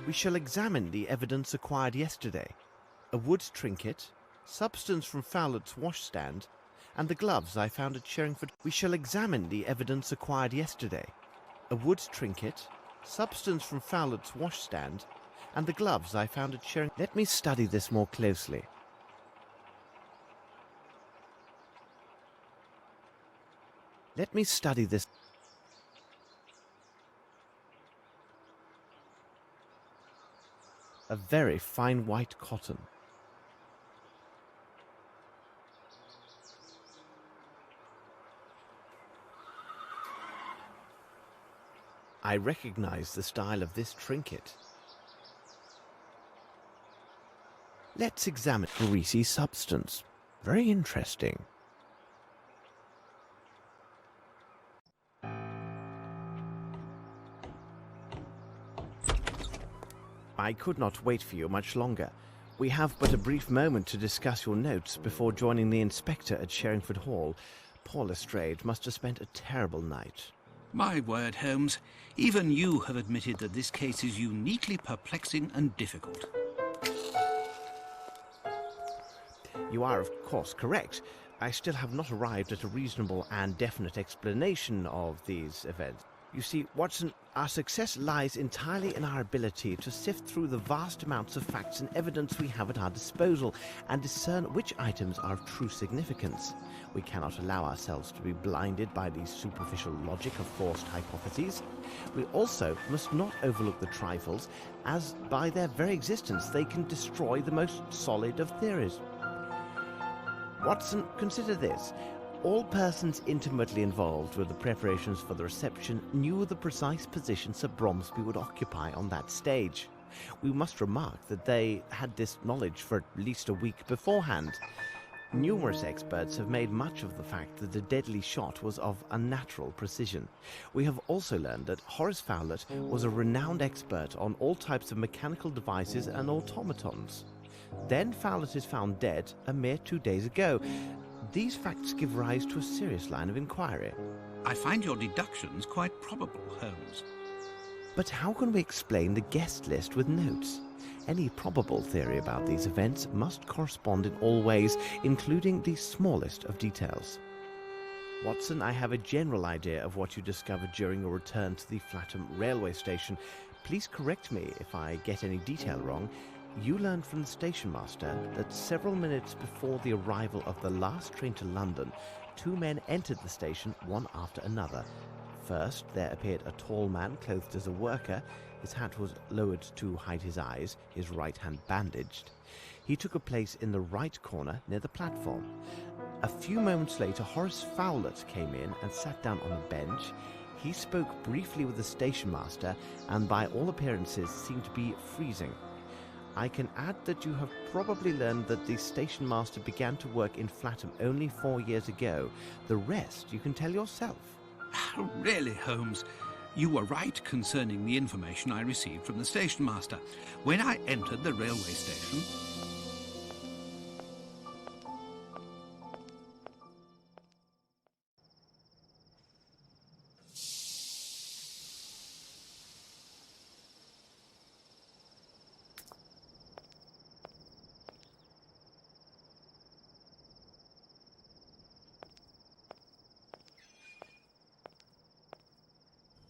We shall examine the evidence acquired yesterday. A wood trinket, substance from Fowlett's washstand, and the gloves I found at Sherringford. We shall examine the evidence acquired yesterday. A wood trinket, substance from Fowlett's washstand, and the gloves I found at Sherringford. Let me study this more closely. Let me study this. A very fine white cotton. I recognize the style of this trinket. Let's examine greasy substance. Very interesting. I could not wait for you much longer. We have but a brief moment to discuss your notes before joining the inspector at Sherringford Hall. Poor Lestrade must have spent a terrible night. My word, Holmes, even you have admitted that this case is uniquely perplexing and difficult. You are, of course, correct. I still have not arrived at a reasonable and definite explanation of these events. You see, Watson, our success lies entirely in our ability to sift through the vast amounts of facts and evidence we have at our disposal and discern which items are of true significance. We cannot allow ourselves to be blinded by the superficial logic of forced hypotheses. We also must not overlook the trifles, as by their very existence they can destroy the most solid of theories. Watson, consider this. All persons intimately involved with the preparations for the reception knew the precise position Sir Bromsby would occupy on that stage. We must remark that they had this knowledge for at least a week beforehand. Numerous experts have made much of the fact that the deadly shot was of unnatural precision. We have also learned that Horace Fowlett was a renowned expert on all types of mechanical devices and automatons. Then Fowlett is found dead a mere 2 days ago. These facts give rise to a serious line of inquiry. I find your deductions quite probable, Holmes. But how can we explain the guest list with notes? Any probable theory about these events must correspond in all ways, including the smallest of details. Watson, I have a general idea of what you discovered during your return to the Flatham railway station. Please correct me if I get any detail wrong. You learned from the station master that several minutes before the arrival of the last train to London, 2 men entered the station one after another. First, there appeared a tall man clothed as a worker. His hat was lowered to hide his eyes, his right hand bandaged. He took a place in the right corner near the platform. A few moments later, Horace Fowlett came in and sat down on a bench. He spoke briefly with the station master and by all appearances seemed to be freezing. I can add that you have probably learned that the station master began to work in Flatham only 4 years ago. The rest you can tell yourself. Really, Holmes, you were right concerning the information I received from the station master. When I entered the railway station...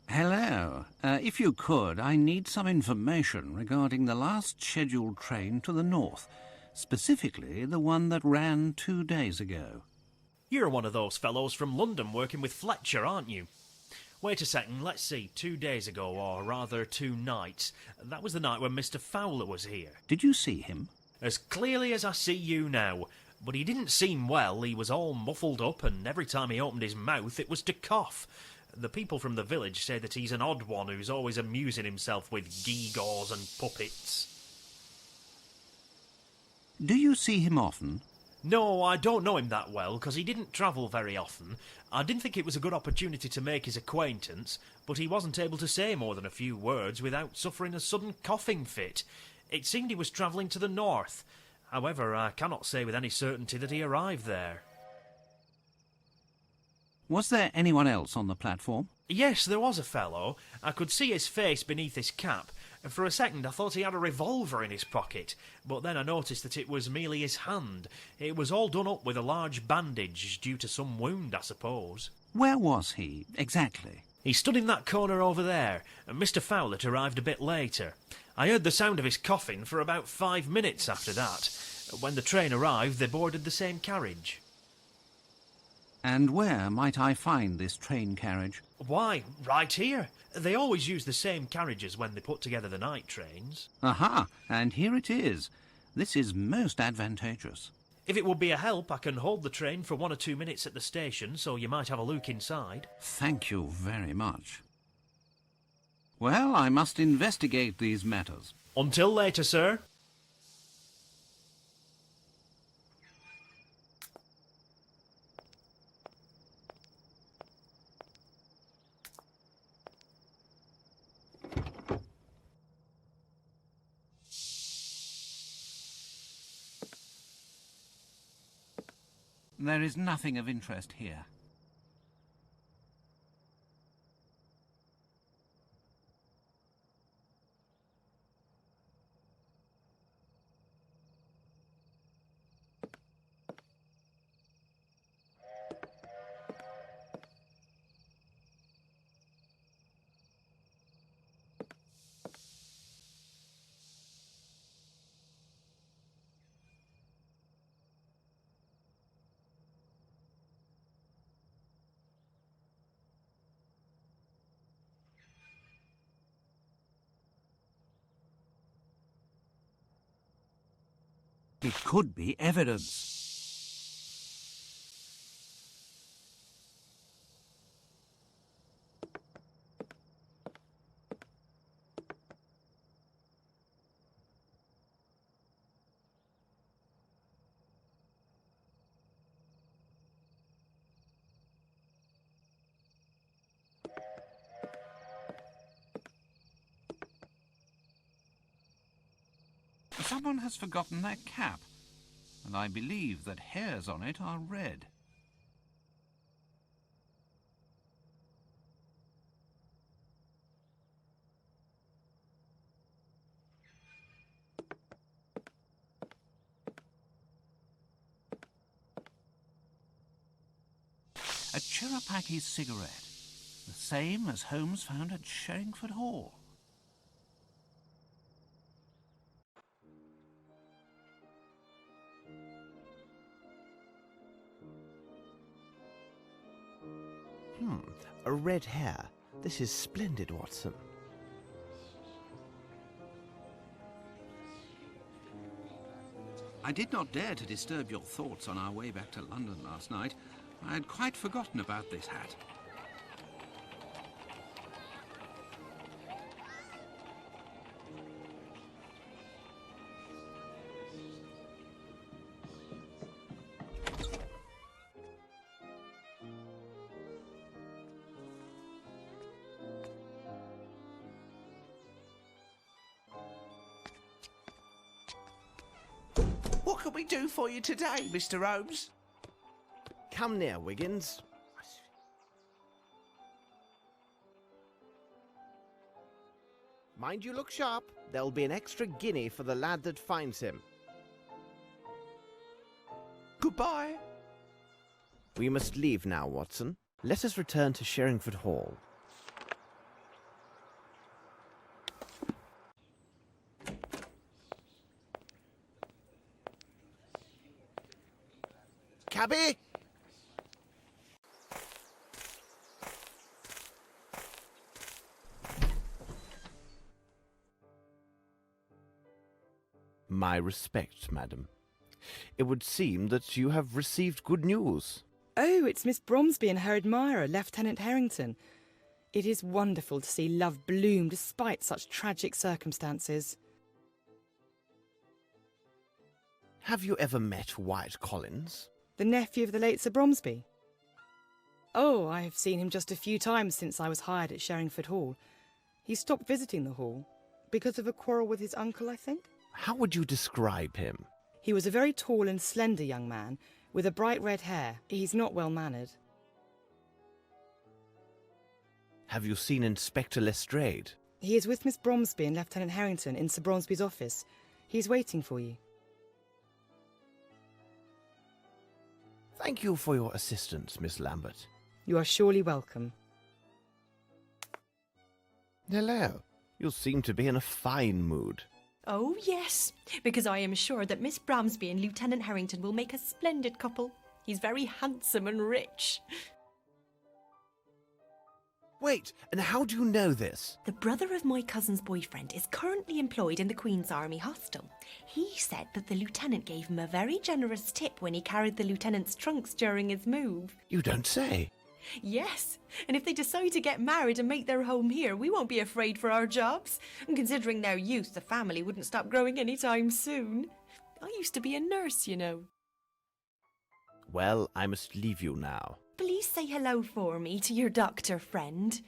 Hello. If you could, I need some information regarding the last scheduled train to the north, specifically the one that ran 2 days ago. You're one of those fellows from London working with Fletcher, aren't you? Wait a second, let's see, 2 days ago, or rather 2 nights. That was the night when Mr. Fowler was here. Did you see him? As clearly as I see you now. But he didn't seem well, he was all muffled up, and every time he opened his mouth it was to cough. The people from the village say that he's an odd one who's always amusing himself with gewgaws and puppets. Do you see him often? No, I don't know him that well, because he didn't travel very often. I didn't think it was a good opportunity to make his acquaintance, but he wasn't able to say more than a few words without suffering a sudden coughing fit. It seemed he was travelling to the north. However, I cannot say with any certainty that he arrived there. Was there anyone else on the platform? Yes, there was a fellow. I could see his face beneath his cap. For a second I thought he had a revolver in his pocket, but then I noticed that it was merely his hand. It was all done up with a large bandage due to some wound, I suppose. Where was he, exactly? He stood in that corner over there, and Mr. Fowlett arrived a bit later. I heard the sound of his coughing for about 5 minutes after that. When the train arrived, they boarded the same carriage. And where might I find this train carriage? Why, right here. They always use the same carriages when they put together the night trains. Aha, and here it is. This is most advantageous. If it would be a help, I can hold the train for 1 or 2 minutes at the station, so you might have a look inside. Thank you very much. Well, I must investigate these matters. Until later, sir. There is nothing of interest here. It could be evidence. Someone has forgotten their cap, and I believe that hairs on it are red. A Cherokee cigarette, the same as Holmes found at Sherringford Hall. A red hair. This is splendid, Watson. I did not dare to disturb your thoughts on our way back to London last night. I had quite forgotten about this hat. What can we do for you today, Mr. Holmes? Come near, Wiggins. Mind you look sharp. There'll be an extra guinea for the lad that finds him. Goodbye. We must leave now, Watson. Let us return to Sherringford Hall. Cabby! My respects, madam. It would seem that you have received good news. Oh, it's Miss Bromsby and her admirer, Lieutenant Harrington. It is wonderful to see love bloom despite such tragic circumstances. Have you ever met Wyatt Collins? The nephew of the late Sir Bromsby? Oh, I have seen him just a few times since I was hired at Sherringford Hall. He stopped visiting the hall because of a quarrel with his uncle, I think. How would you describe him? He was a very tall and slender young man with a bright red hair. He's not well mannered. Have you seen Inspector Lestrade? He is with Miss Bromsby and Lieutenant Harrington in Sir Bromsby's office. He is waiting for you. Thank you for your assistance, Miss Lambert. You are surely welcome. Hello. You seem to be in a fine mood. Oh, yes, because I am sure that Miss Bromsby and Lieutenant Harrington will make a splendid couple. He's very handsome and rich. Wait, and how do you know this? The brother of my cousin's boyfriend is currently employed in the Queen's Army Hostel. He said that the lieutenant gave him a very generous tip when he carried the lieutenant's trunks during his move. You don't say. Yes, and if they decide to get married and make their home here, we won't be afraid for our jobs. And considering their youth, the family wouldn't stop growing anytime soon. I used to be a nurse, you know. Well, I must leave you now. Please say hello for me to your doctor friend.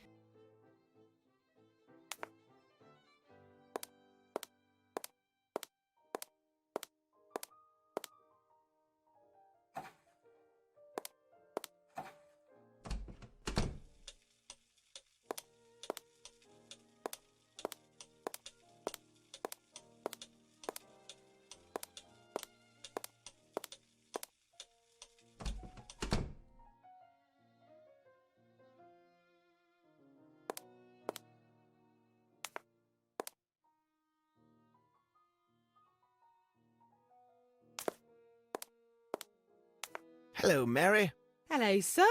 Hello, Mary. Hello, sir.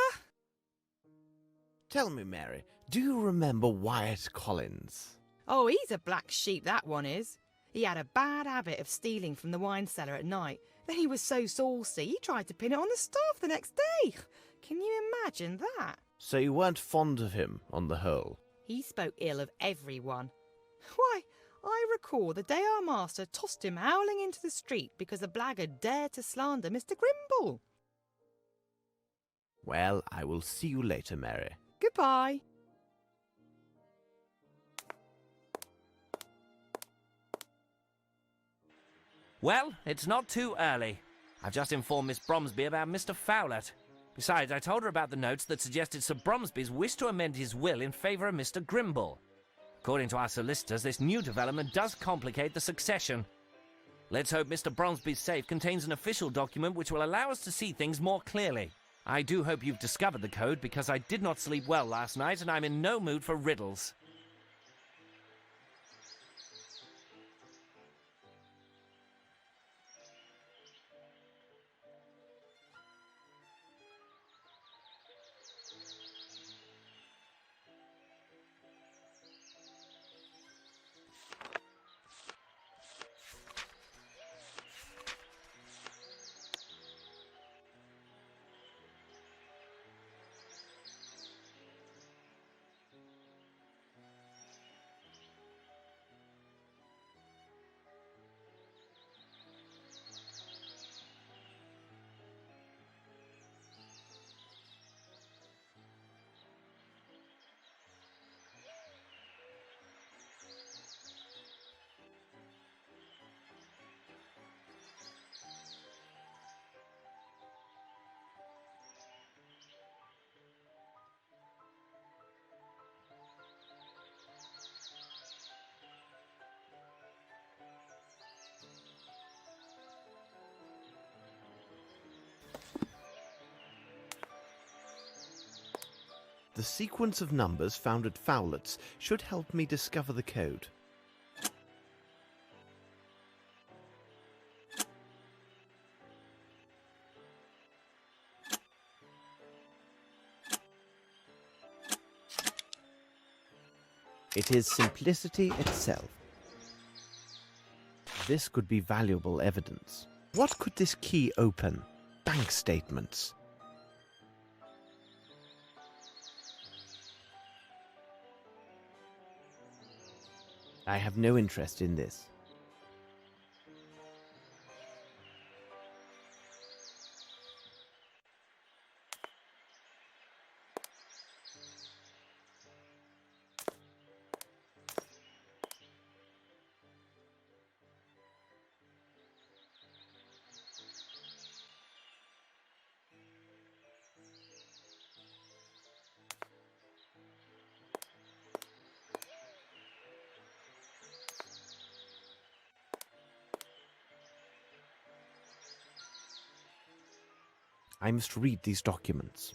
Tell me, Mary, do you remember Wyatt Collins? Oh, he's a black sheep, that one is. He had a bad habit of stealing from the wine cellar at night. Then he was so saucy, he tried to pin it on the staff the next day. Can you imagine that? So you weren't fond of him, on the whole? He spoke ill of everyone. Why, I recall the day our master tossed him howling into the street because a blackguard dared to slander Mr. Grimble. Well, I will see you later, Mary. Goodbye. Well, it's not too early. I've just informed Miss Bromsby about Mr. Fowlett. Besides, I told her about the notes that suggested Sir Bromsby's wish to amend his will in favour of Mr. Grimble. According to our solicitors, this new development does complicate the succession. Let's hope Mr. Bromsby's safe contains an official document which will allow us to see things more clearly. I do hope you've discovered the code, because I did not sleep well last night and I'm in no mood for riddles. The sequence of numbers found at Fowlett's should help me discover the code. It is simplicity itself. This could be valuable evidence. What could this key open? Bank statements. I have no interest in this. I must read these documents.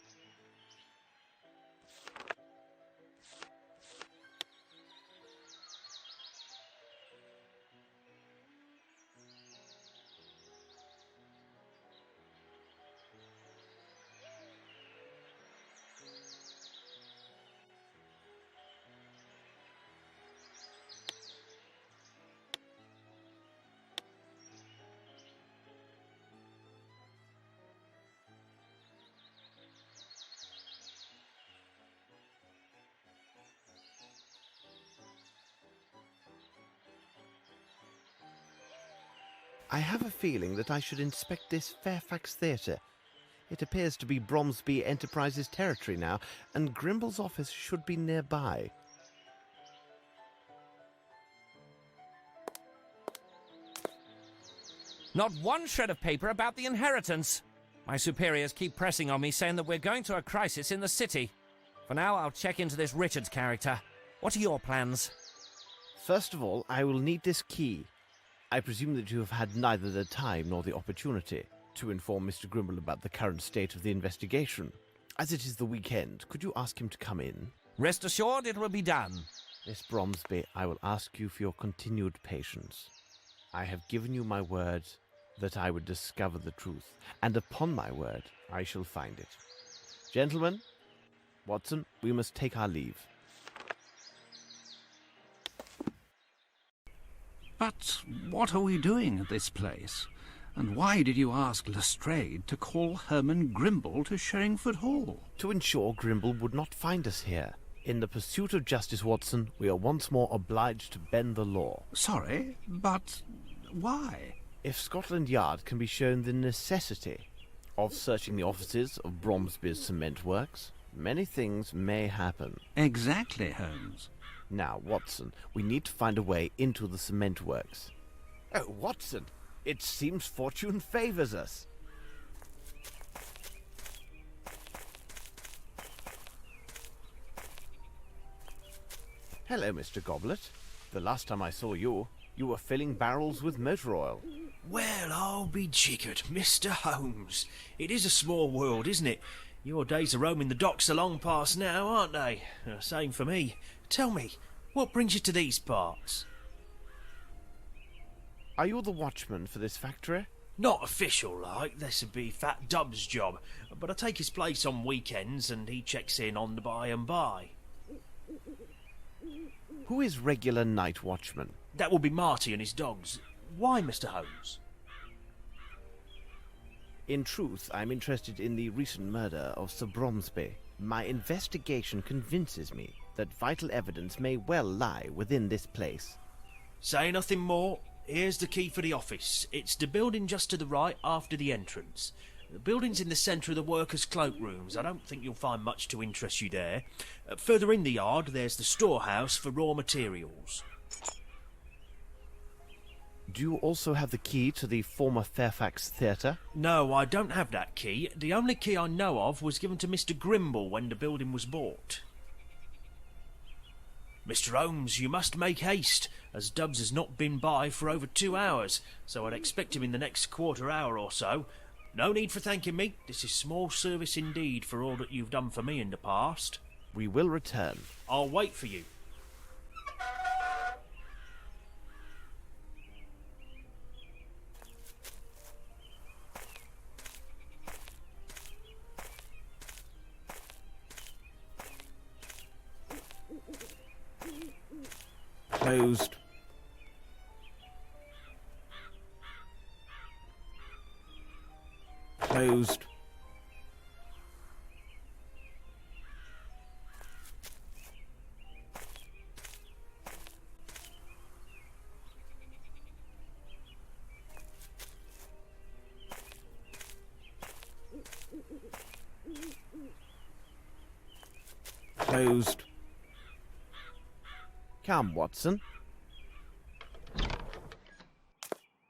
I have a feeling that I should inspect this Fairfax Theatre. It appears to be Bromsby Enterprises territory now, and Grimble's office should be nearby. Not one shred of paper about the inheritance. My superiors keep pressing on me, saying that we're going through a crisis in the city. For now, I'll check into this Richards character. What are your plans? First of all, I will need this key. I presume that you have had neither the time nor the opportunity to inform Mr. Grimble about the current state of the investigation. As it is the weekend, could you ask him to come in? Rest assured it will be done. Miss Bromsby, I will ask you for your continued patience. I have given you my word that I would discover the truth, and upon my word, I shall find it. Gentlemen, Watson, we must take our leave. But what are we doing at this place? And why did you ask Lestrade to call Herman Grimble to Sherringford Hall? To ensure Grimble would not find us here. In the pursuit of justice, Watson, we are once more obliged to bend the law. Sorry, but why? If Scotland Yard can be shown the necessity of searching the offices of Bromsby's cement works, many things may happen. Exactly, Holmes. Now, Watson, we need to find a way into the cement works. Oh, Watson, it seems fortune favours us. Hello, Mr. Goblet. The last time I saw you, you were filling barrels with motor oil. Well, I'll be jiggered, Mr. Holmes. It is a small world, isn't it? Your days of roaming the docks are long past now, aren't they? Same for me. Tell me, what brings you to these parts? Are you the watchman for this factory? Not official like, this'd be Fat Dub's job, but I take his place on weekends and he checks in on the by and by. Who is regular night watchman? That will be Marty and his dogs. Why, Mr. Holmes? In truth, I'm interested in the recent murder of Sir Bromsby. My investigation convinces me that vital evidence may well lie within this place. Say nothing more. Here's the key for the office. It's the building just to the right after the entrance. The building's in the centre of the workers' cloakrooms. I don't think you'll find much to interest you there. Further in the yard, there's the storehouse for raw materials. Do you also have the key to the former Fairfax Theatre? No, I don't have that key. The only key I know of was given to Mr. Grimble when the building was bought. Mr. Holmes, you must make haste, as Dubs has not been by for over 2 hours, so I'd expect him in the next quarter hour or so. No need for thanking me. This is small service indeed for all that you've done for me in the past. We will return. I'll wait for you. Closed. Closed. Closed. Come, Watson.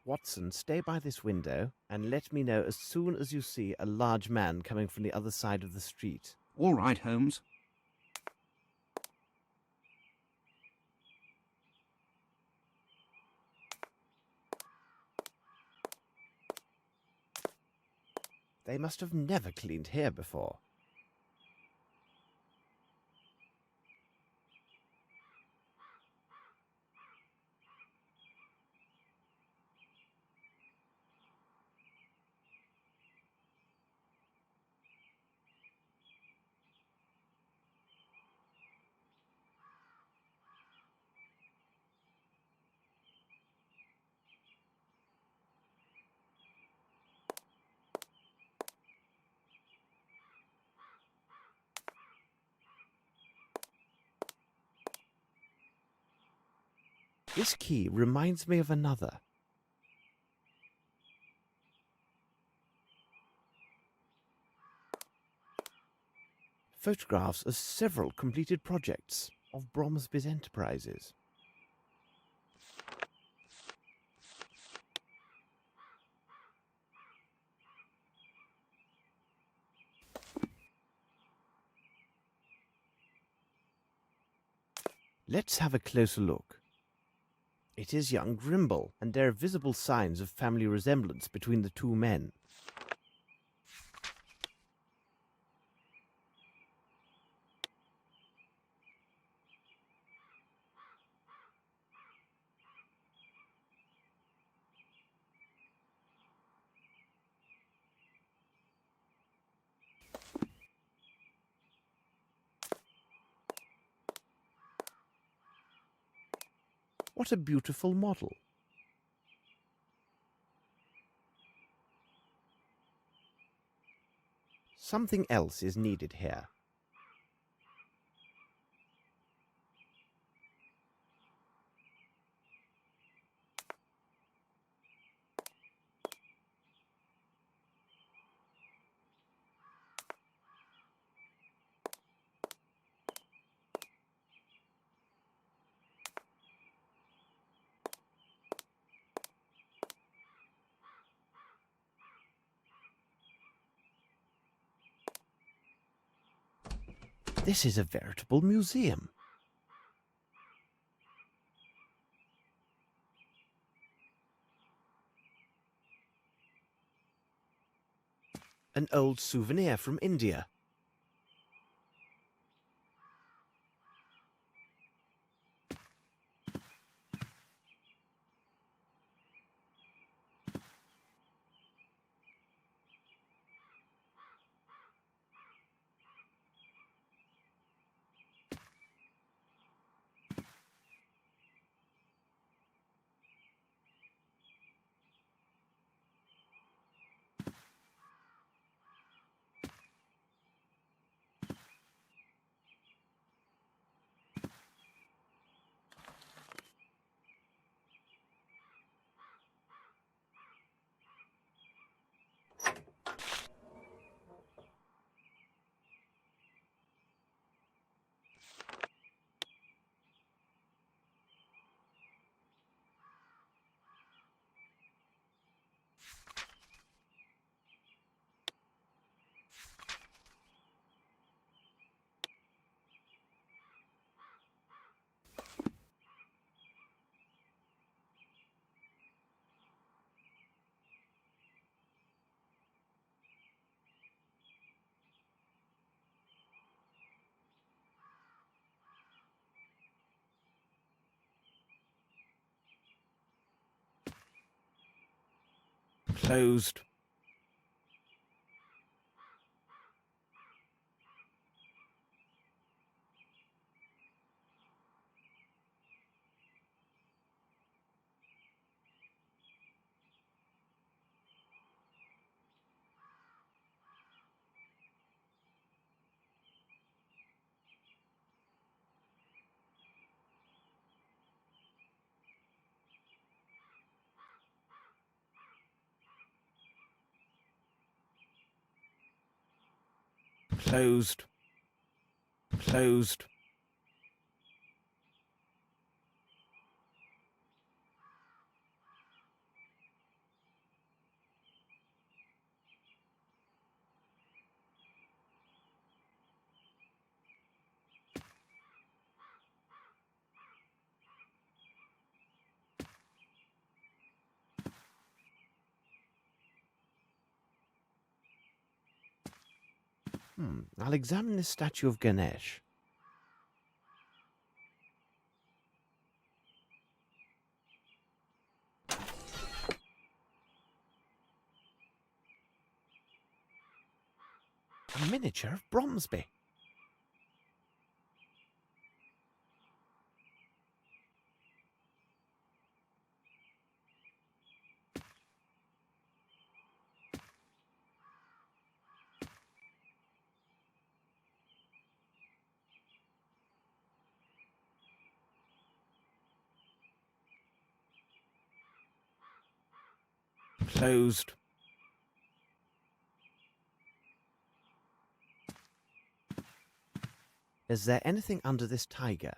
Watson, stay by this window and let me know as soon as you see a large man coming from the other side of the street. All right, Holmes. They must have never cleaned here before. This key reminds me of another. Photographs of several completed projects of Bromsby's enterprises. Let's have a closer look. It is young Grimble, and there are visible signs of family resemblance between the two men. What a beautiful model. Something else is needed here. This is a veritable museum. An old souvenir from India. Closed. Closed. Closed. I'll examine this statue of Ganesh. A miniature of Bromsby. Closed. Is there anything under this tiger?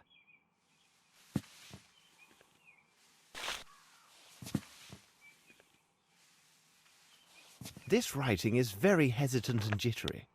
This writing is very hesitant and jittery.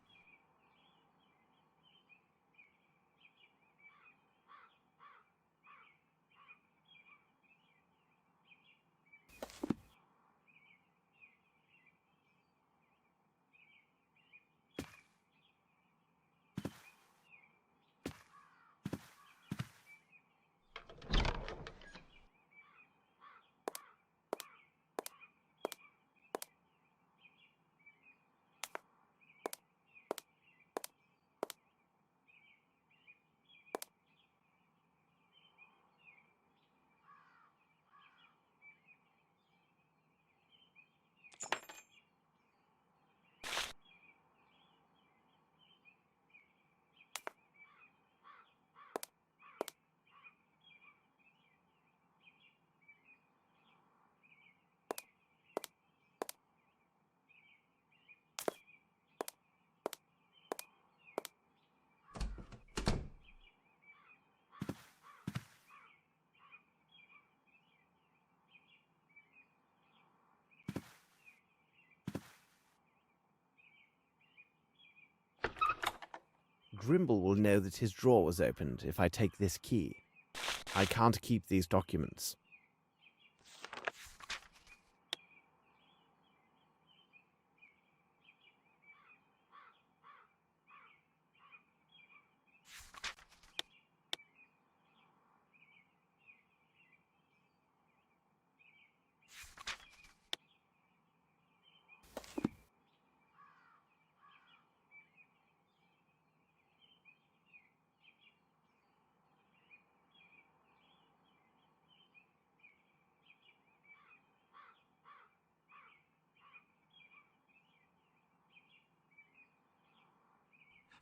Grimble will know that his drawer was opened if I take this key. I can't keep these documents.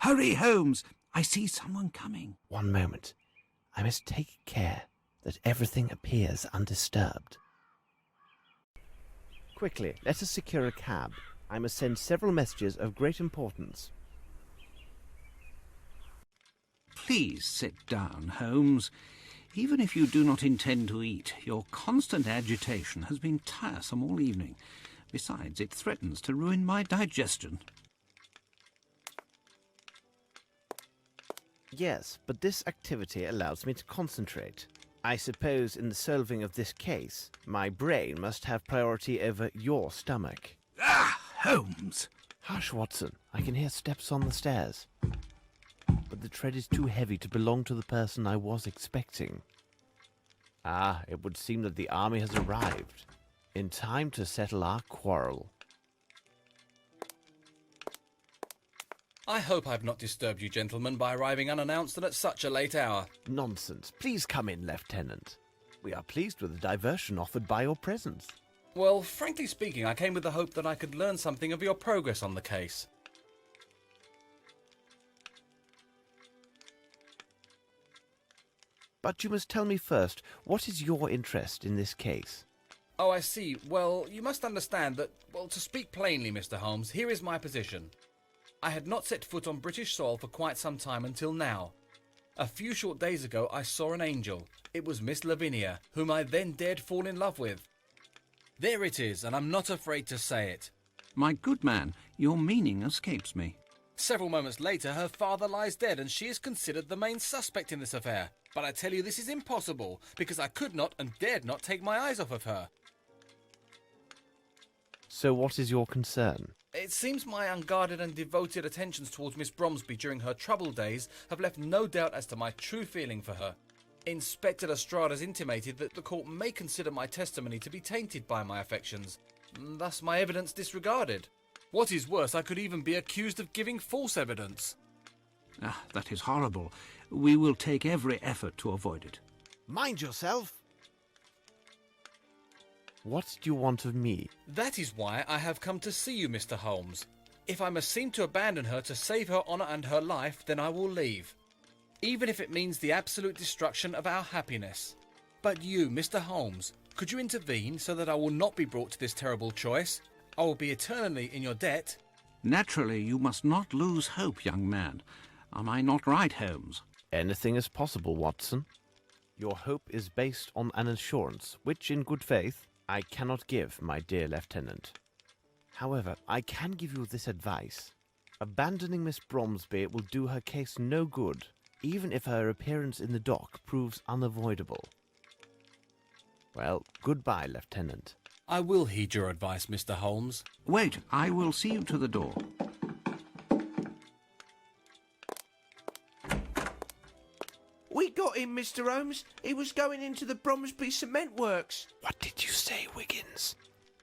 Hurry, Holmes! I see someone coming. One moment. I must take care that everything appears undisturbed. Quickly, let us secure a cab. I must send several messages of great importance. Please sit down, Holmes. Even if you do not intend to eat, your constant agitation has been tiresome all evening. Besides, it threatens to ruin my digestion. Yes, but this activity allows me to concentrate. I suppose in the solving of this case, my brain must have priority over your stomach. Ah, Holmes! Hush, Watson. I can hear steps on the stairs. But the tread is too heavy to belong to the person I was expecting. Ah, it would seem that the army has arrived. In time to settle our quarrel. I hope I've not disturbed you gentlemen by arriving unannounced and at such a late hour. Nonsense. Please come in, Lieutenant. We are pleased with the diversion offered by your presence. Well, frankly speaking, I came with the hope that I could learn something of your progress on the case. But you must tell me first, what is your interest in this case? Oh, I see. Well, you must understand that, well, to speak plainly, Mr. Holmes, here is my position. I had not set foot on British soil for quite some time until now. A few short days ago I saw an angel. It was Miss Lavinia, whom I then dared fall in love with. There it is, and I'm not afraid to say it. My good man, your meaning escapes me. Several moments later her father lies dead and she is considered the main suspect in this affair. But I tell you this is impossible, because I could not and dared not take my eyes off of her. So what is your concern? It seems my unguarded and devoted attentions towards Miss Bromsby during her troubled days have left no doubt as to my true feeling for her. Inspector Lestrade has intimated that the court may consider my testimony to be tainted by my affections, thus my evidence disregarded. What is worse, I could even be accused of giving false evidence. Ah, that is horrible. We will take every effort to avoid it. Mind yourself! What do you want of me? That is why I have come to see you, Mr. Holmes. If I must seem to abandon her to save her honour and her life, then I will leave. Even if it means the absolute destruction of our happiness. But you, Mr. Holmes, could you intervene so that I will not be brought to this terrible choice? I will be eternally in your debt. Naturally, you must not lose hope, young man. Am I not right, Holmes? Anything is possible, Watson. Your hope is based on an assurance, which, in good faith, I cannot give, my dear Lieutenant. However, I can give you this advice. Abandoning Miss Bromsby will do her case no good, even if her appearance in the dock proves unavoidable. Well, goodbye, Lieutenant. I will heed your advice, Mr. Holmes. Wait, I will see you to the door. We got him, Mr. Holmes. He was going into the Bromsby cement works. What did you say, Wiggins?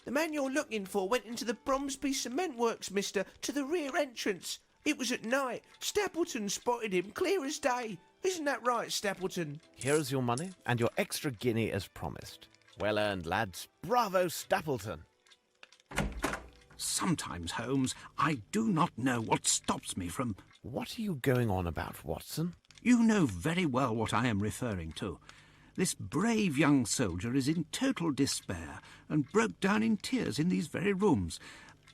The man you're looking for went into the Bromsby cement works, mister, to the rear entrance. It was at night. Stapleton spotted him clear as day. Isn't that right, Stapleton? Here is your money, and your extra guinea as promised. Well earned, lads. Bravo, Stapleton! Sometimes, Holmes, I do not know what stops me from... What are you going on about, Watson? You know very well what I am referring to. This brave young soldier is in total despair and broke down in tears in these very rooms.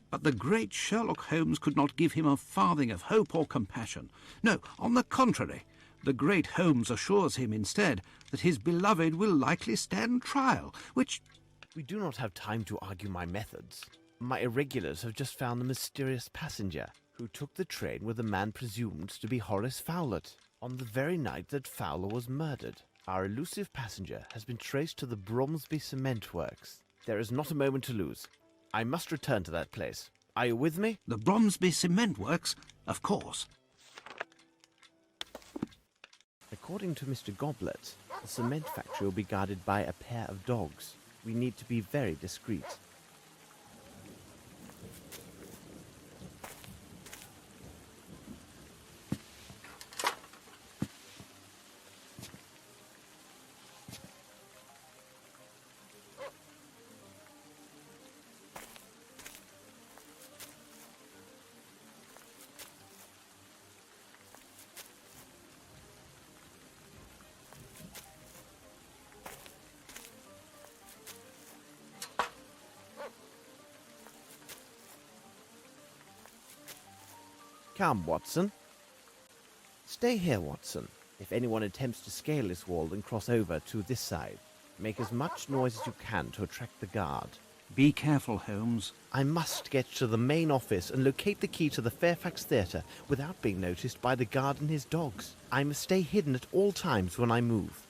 But the great Sherlock Holmes could not give him a farthing of hope or compassion. No, on the contrary, the great Holmes assures him instead that his beloved will likely stand trial, which... We do not have time to argue my methods. My irregulars have just found the mysterious passenger who took the train with a man presumed to be Horace Fowlett on the very night that Fowler was murdered. Our elusive passenger has been traced to the Bromsby cement works. There is not a moment to lose. I must return to that place. Are you with me? The Bromsby cement works? Of course. According to Mr. Goblet, the cement factory will be guarded by a pair of dogs. We need to be very discreet. Come, Watson. Stay here, Watson. If anyone attempts to scale this wall, then cross over to this side. Make as much noise as you can to attract the guard. Be careful, Holmes. I must get to the main office and locate the key to the Fairfax Theatre without being noticed by the guard and his dogs. I must stay hidden at all times when I move.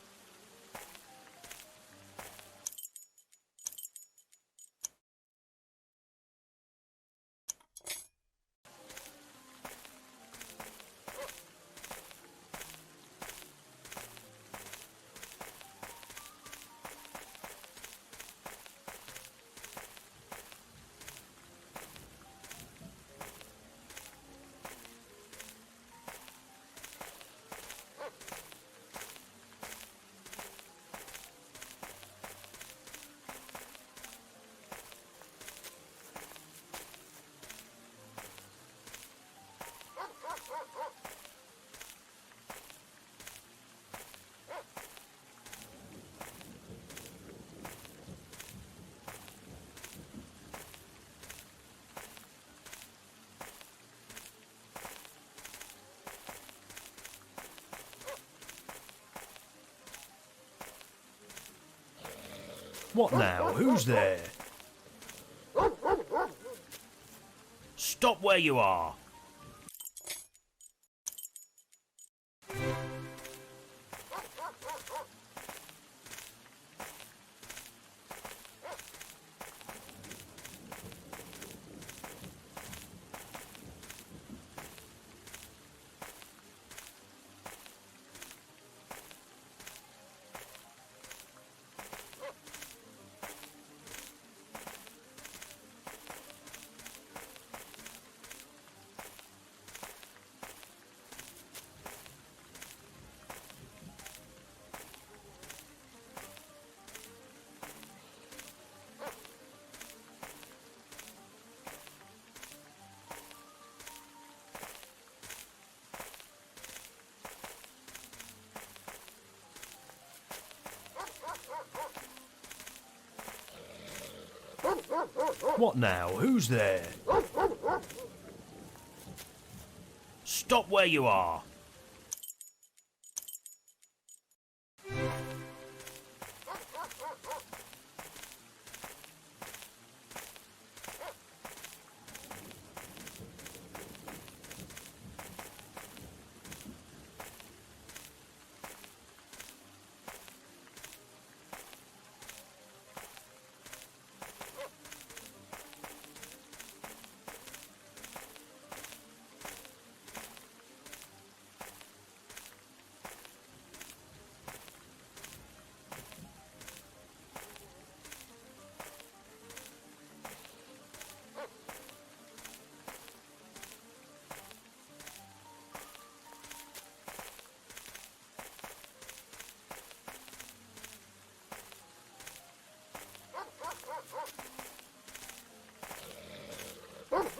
What now? Who's there? Stop where you are. What now? Who's there? Stop where you are.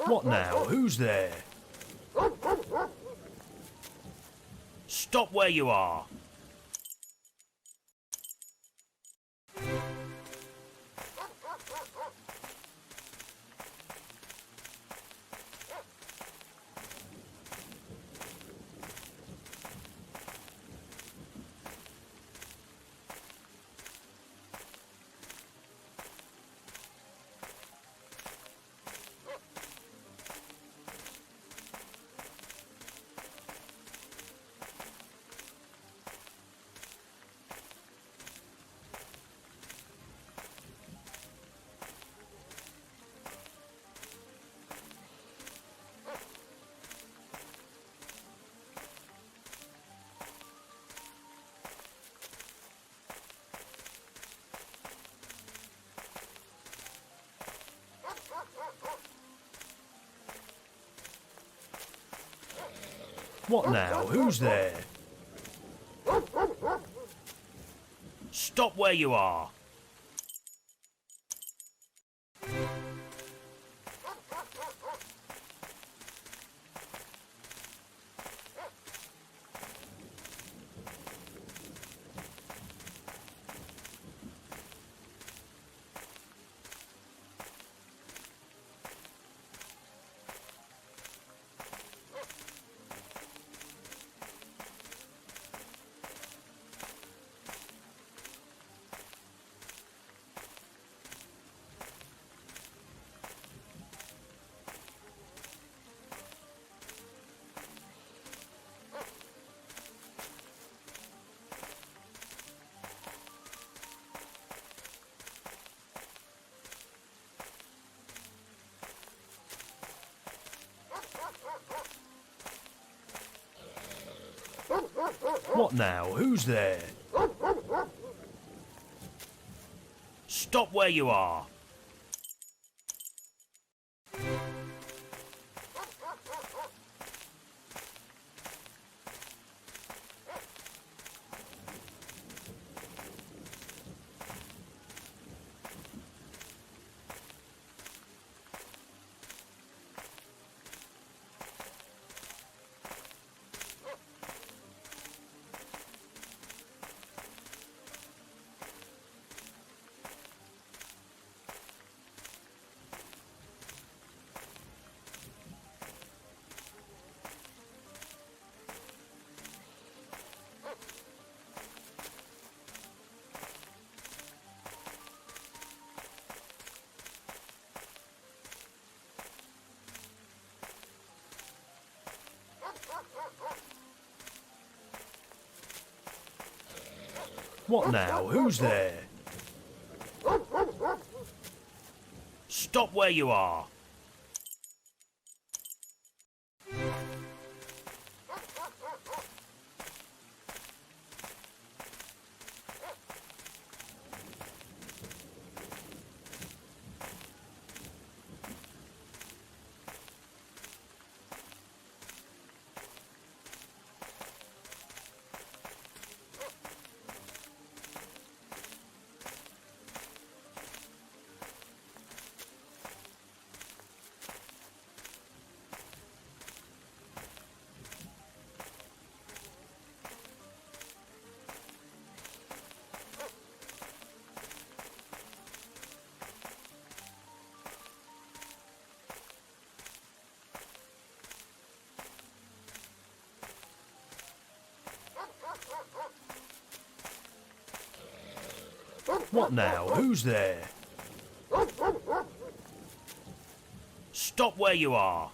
What now? Who's there? Stop where you are. What now? Who's there? Stop where you are. What now? Who's there? Stop where you are. What now? Who's there? Stop where you are. What now? Who's there? Stop where you are.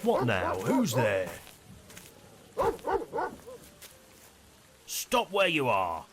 What now? Who's there? Stop where you are.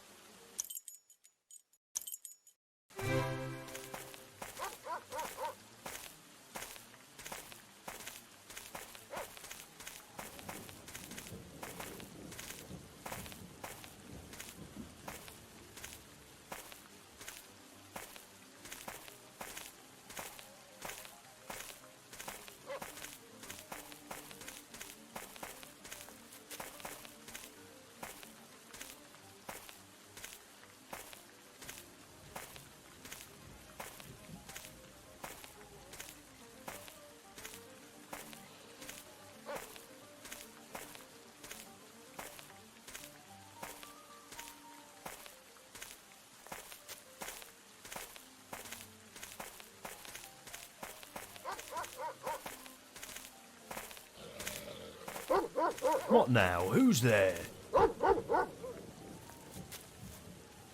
What now? Who's there?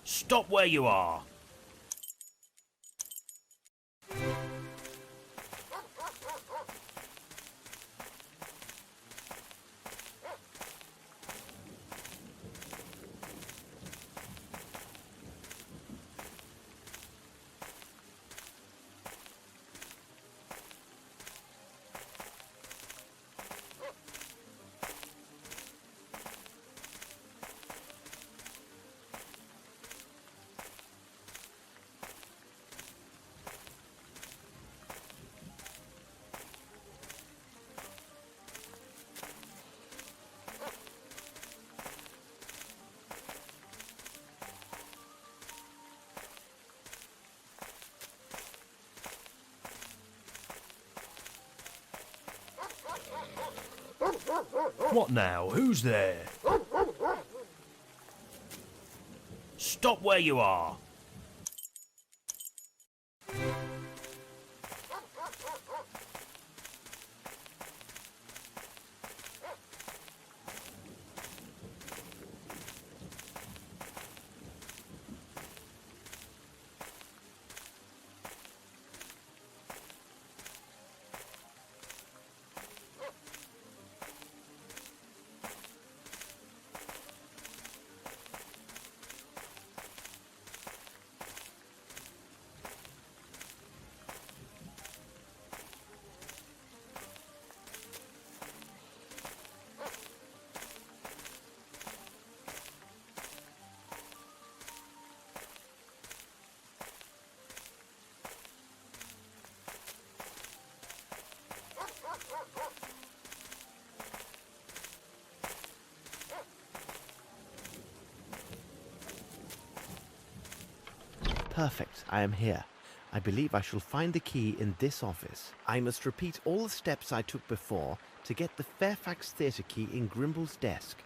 Stop where you are. What now? Who's there? Stop where you are. Perfect, I am here. I believe I shall find the key in this office. I must repeat all the steps I took before to get the Fairfax Theatre key in Grimble's desk.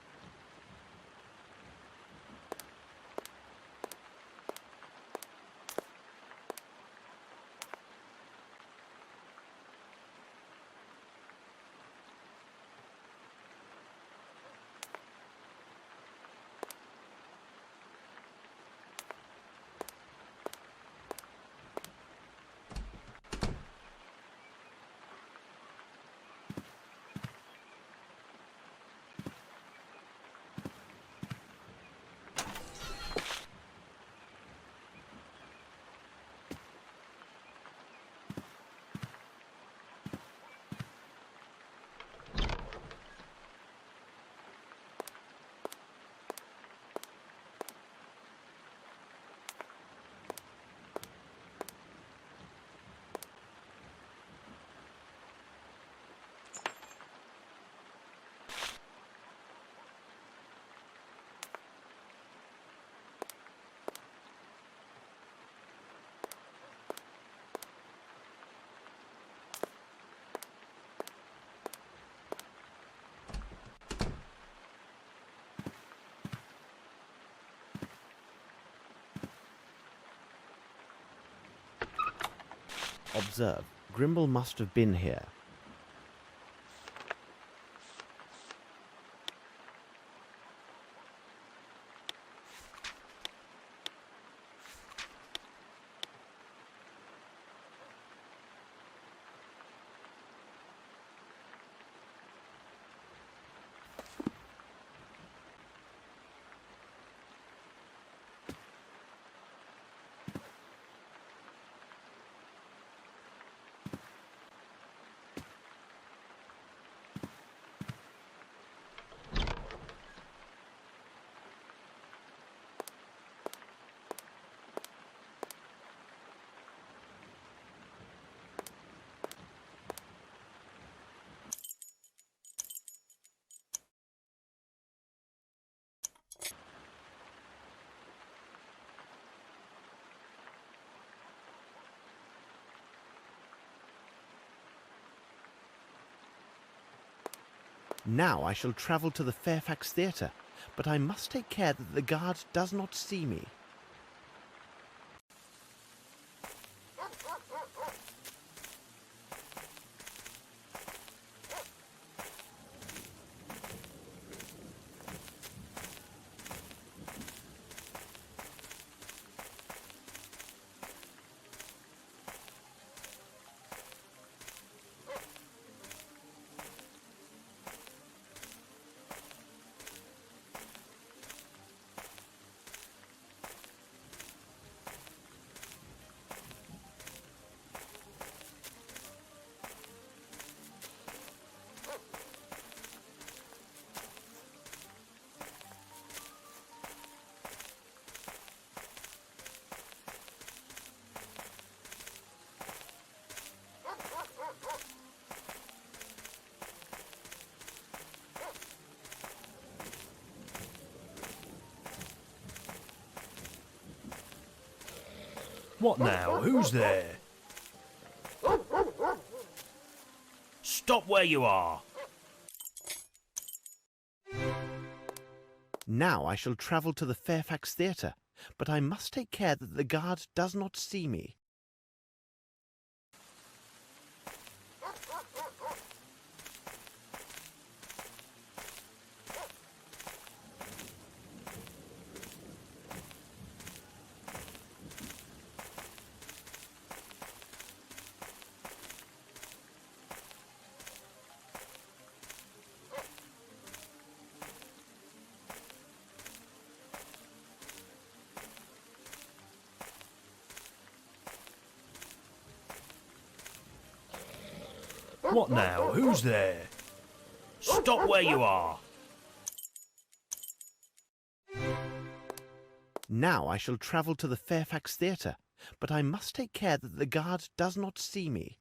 Observe, Grimble must have been here. Now I shall travel to the Fairfax Theatre, but I must take care that the guard does not see me. What now? Who's there? Stop where you are! Now I shall travel to the Fairfax Theatre, but I must take care that the guard does not see me. What now? Who's there? Stop where you are! Now I shall travel to the Fairfax Theatre, but I must take care that the guard does not see me.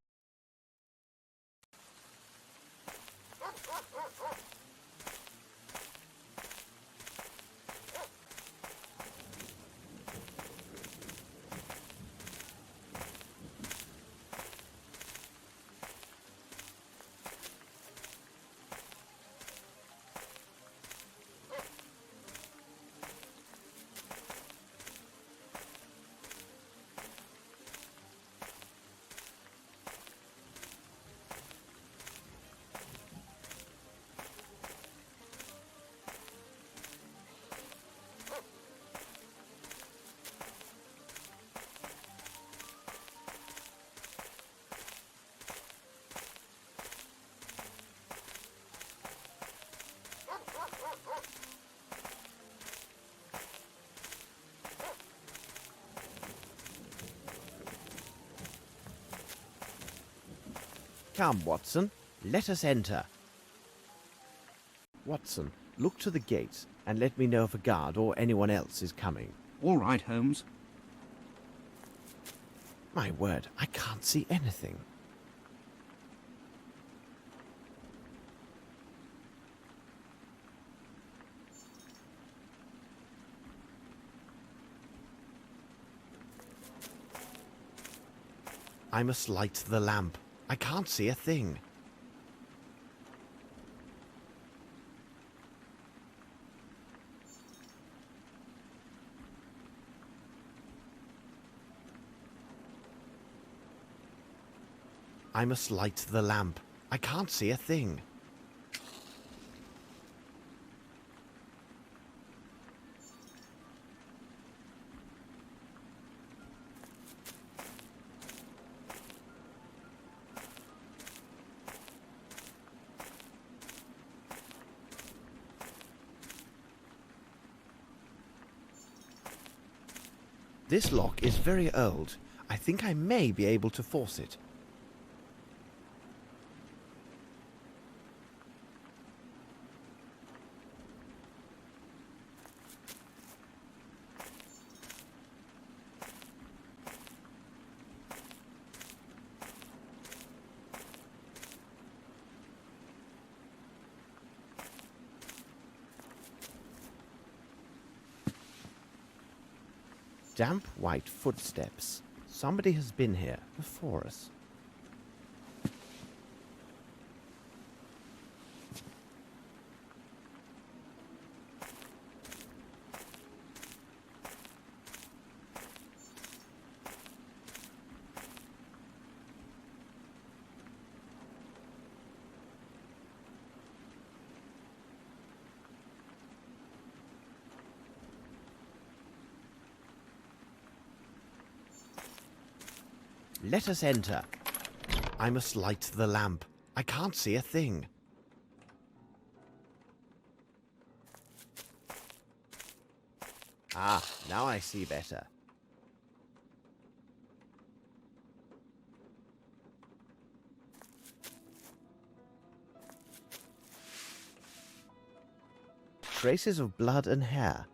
Come, Watson, let us enter. Watson, look to the gates and let me know if a guard or anyone else is coming. All right, Holmes. My word, I can't see anything. I must light the lamp. I can't see a thing. I must light the lamp. I can't see a thing. This lock is very old. I think I may be able to force it. Damp white footsteps. Somebody has been here before us. Let us enter. I must light the lamp. I can't see a thing. Ah, now I see better. Traces of blood and hair.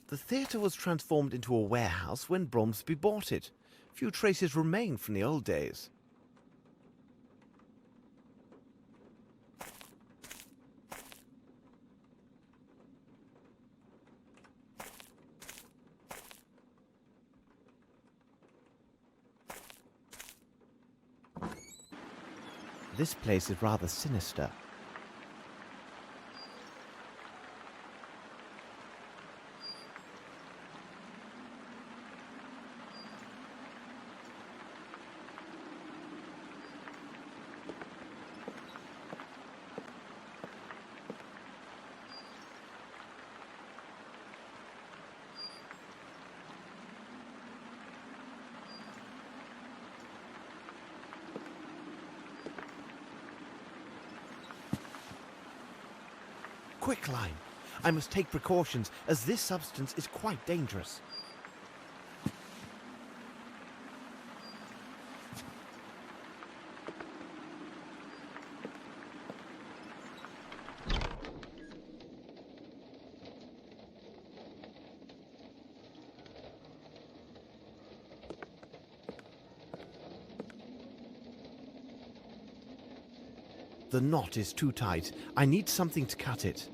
The theatre was transformed into a warehouse when Bromsby bought it. Few traces remain from the old days. This place is rather sinister. Quicklime. I must take precautions, as this substance is quite dangerous. The knot is too tight. I need something to cut it.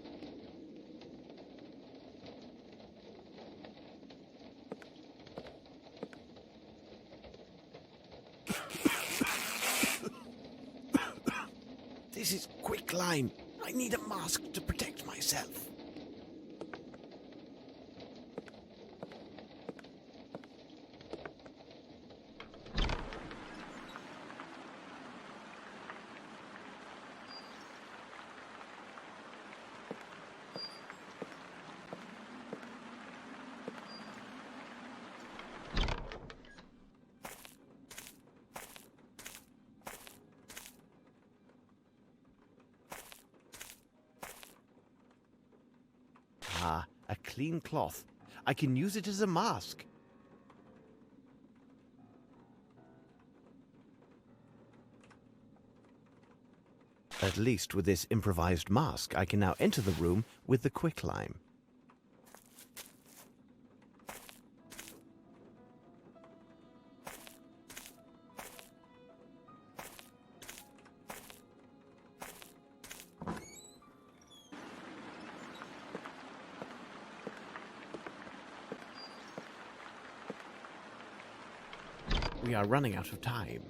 This is quicklime. I need a mask to protect myself. Ah, a clean cloth. I can use it as a mask. At least with this improvised mask, I can now enter the room with the quicklime. We are running out of time.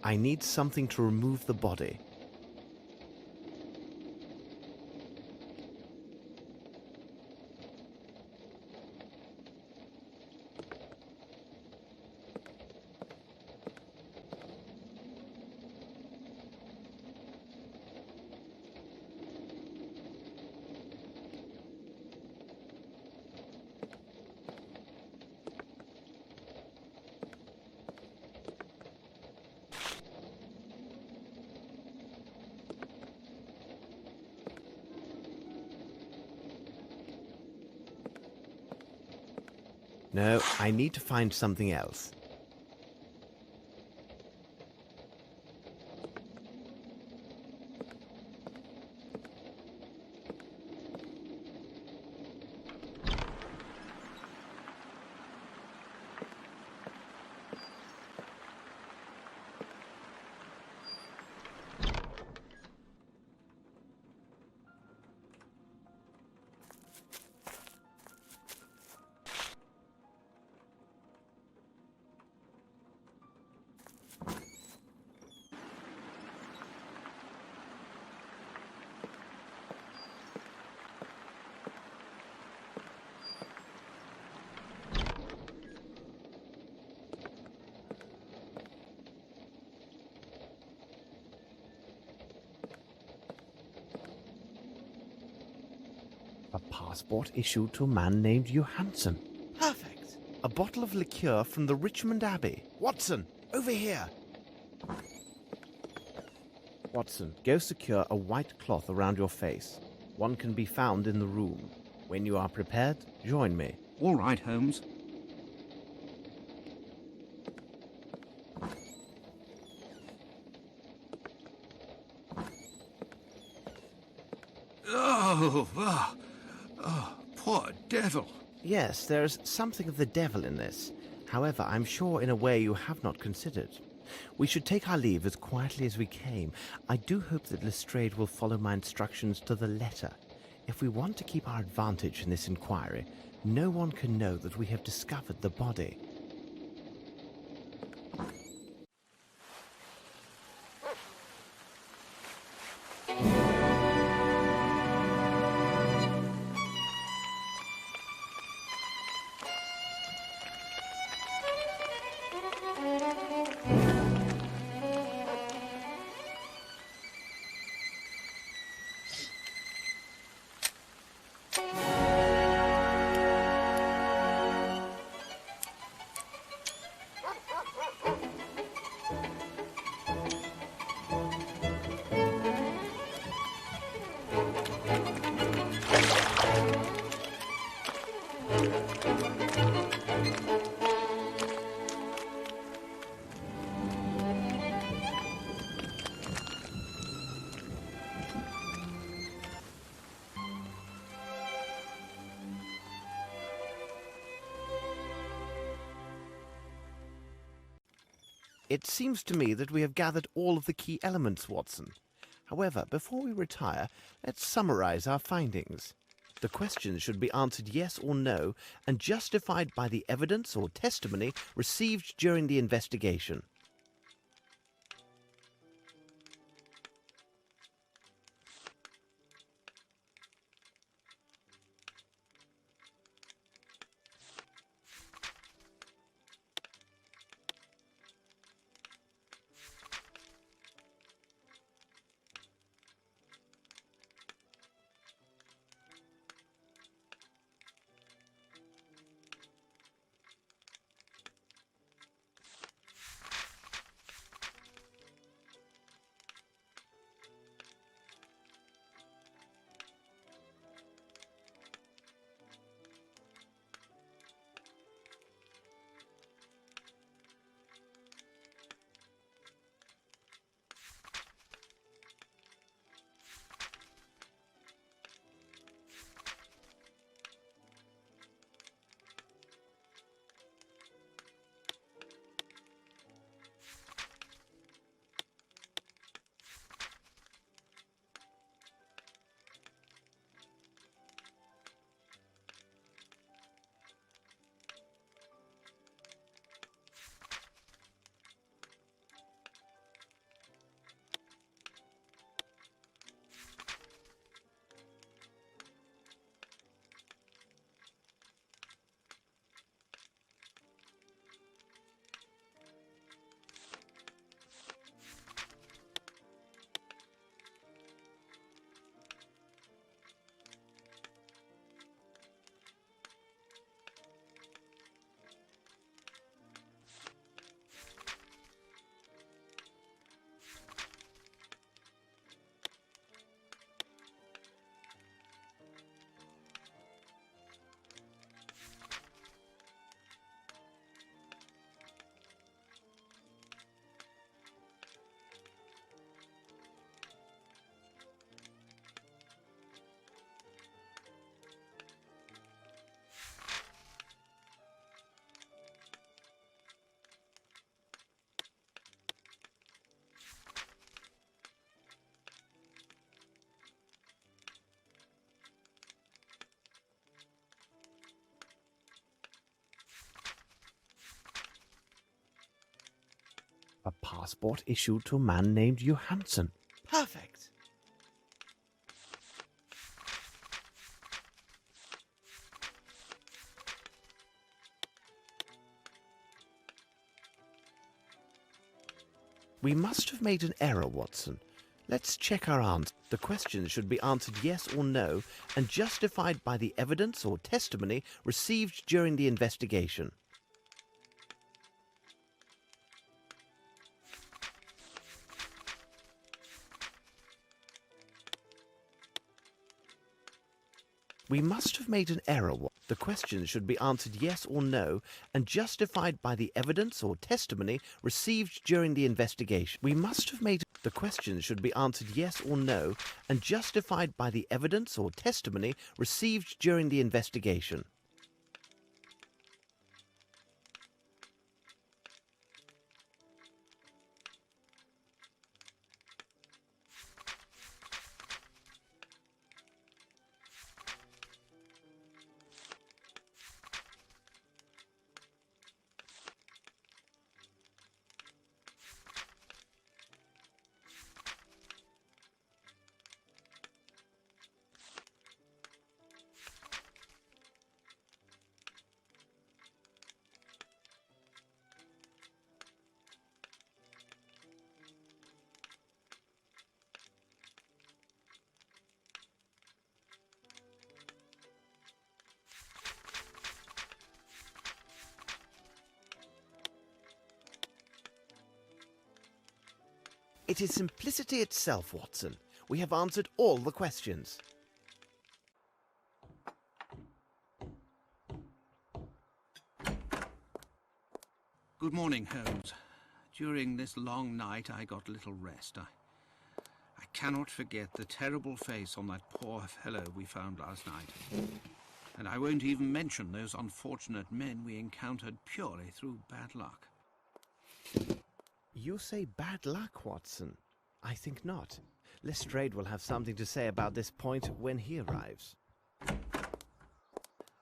I need something to remove the body. No, I need to find something else. A passport issued to a man named Johansson. Perfect. A bottle of liqueur from the Richmond Abbey. Watson, over here. Watson, go secure a white cloth around your face. One can be found in the room. When you are prepared, join me. All right, Holmes. Oh, poor devil. Yes, there is something of the devil in this. However, I'm sure in a way you have not considered. We should take our leave as quietly as we came. I do hope that Lestrade will follow my instructions to the letter. If we want to keep our advantage in this inquiry, no one can know that we have discovered the body. It seems to me that we have gathered all of the key elements, Watson. However, before we retire, let's summarize our findings. The questions should be answered yes or no and justified by the evidence or testimony received during the investigation. A passport issued to a man named Johansson. Perfect. We must have made an error, Watson. Let's check our answers. The questions should be answered yes or no and justified by the evidence or testimony received during the investigation. We must have made an error. The questions should be answered yes or no and justified by the evidence or testimony received during the investigation. We must have made the questions should be answered yes or no and justified by the evidence or testimony received during the investigation. It is simplicity itself, Watson. We have answered all the questions. Good morning, Holmes. During this long night, I got little rest. I cannot forget the terrible face on that poor fellow we found last night. And I won't even mention those unfortunate men we encountered purely through bad luck. You say bad luck, Watson. I think not. Lestrade will have something to say about this point when he arrives.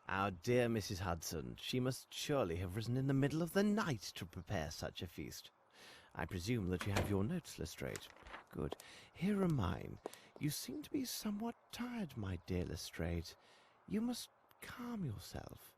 Our dear Mrs. Hudson, she must surely have risen in the middle of the night to prepare such a feast. I presume that you have your notes, Lestrade. Good. Here are mine. You seem to be somewhat tired, my dear Lestrade. You must calm yourself.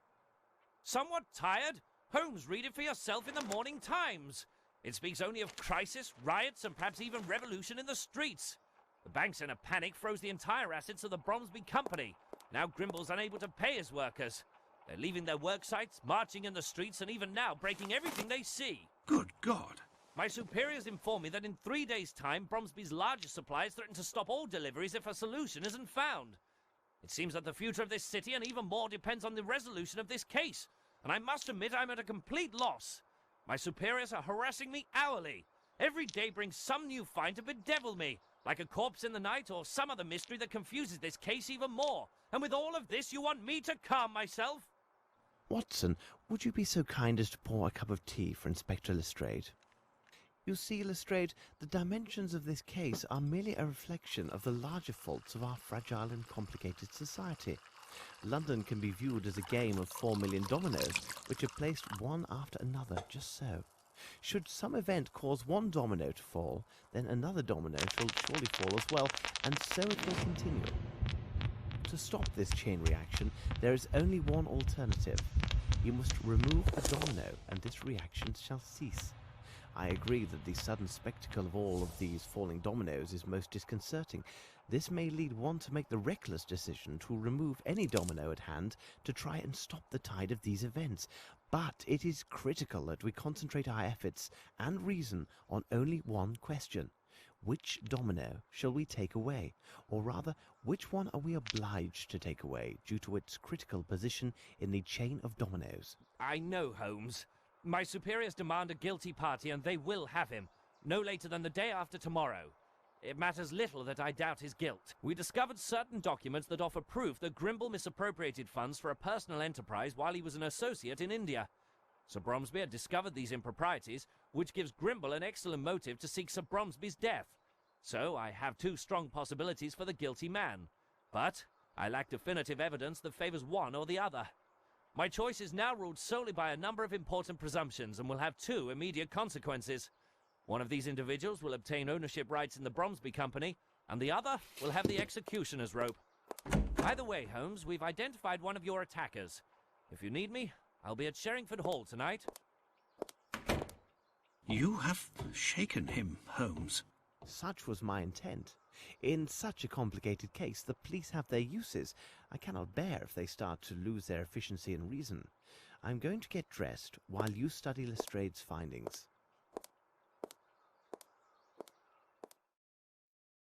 Somewhat tired? Holmes, read it for yourself in the Morning Times. It speaks only of crisis, riots, and perhaps even revolution in the streets. The bank's in a panic, froze the entire assets of the Bromsby Company. Now Grimble's unable to pay his workers. They're leaving their work sites, marching in the streets, and even now breaking everything they see. Good God! My superiors inform me that in 3 days' time, Bromsby's largest suppliers threaten to stop all deliveries if a solution isn't found. It seems that the future of this city and even more depends on the resolution of this case, and I must admit I'm at a complete loss. My superiors are harassing me hourly. Every day brings some new find to bedevil me, like a corpse in the night or some other mystery that confuses this case even more. And with all of this, you want me to calm myself? Watson, would you be so kind as to pour a cup of tea for Inspector Lestrade? You see, Lestrade, the dimensions of this case are merely a reflection of the larger faults of our fragile and complicated society. London can be viewed as a game of 4 million dominoes, which are placed one after another, just so. Should some event cause one domino to fall, then another domino shall surely fall as well, and so it will continue. To stop this chain reaction, there is only one alternative. You must remove the domino, and this reaction shall cease. I agree that the sudden spectacle of all of these falling dominoes is most disconcerting. This may lead one to make the reckless decision to remove any domino at hand to try and stop the tide of these events. But it is critical that we concentrate our efforts and reason on only one question. Which domino shall we take away? Or rather, which one are we obliged to take away due to its critical position in the chain of dominoes? I know, Holmes. My superiors demand a guilty party, and they will have him, no later than the day after tomorrow. It matters little that I doubt his guilt. We discovered certain documents that offer proof that Grimble misappropriated funds for a personal enterprise while he was an associate in India. Sir Bromsby had discovered these improprieties, which gives Grimble an excellent motive to seek Sir Bromsby's death. So I have 2 strong possibilities for the guilty man. But I lack definitive evidence that favours one or the other. My choice is now ruled solely by a number of important presumptions and will have 2 immediate consequences. One of these individuals will obtain ownership rights in the Bromsby Company, and the other will have the executioner's rope. By the way, Holmes, we've identified one of your attackers. If you need me, I'll be at Sherringford Hall tonight. You have shaken him, Holmes. Such was my intent. In such a complicated case, the police have their uses. I cannot bear if they start to lose their efficiency and reason. I'm going to get dressed while you study Lestrade's findings.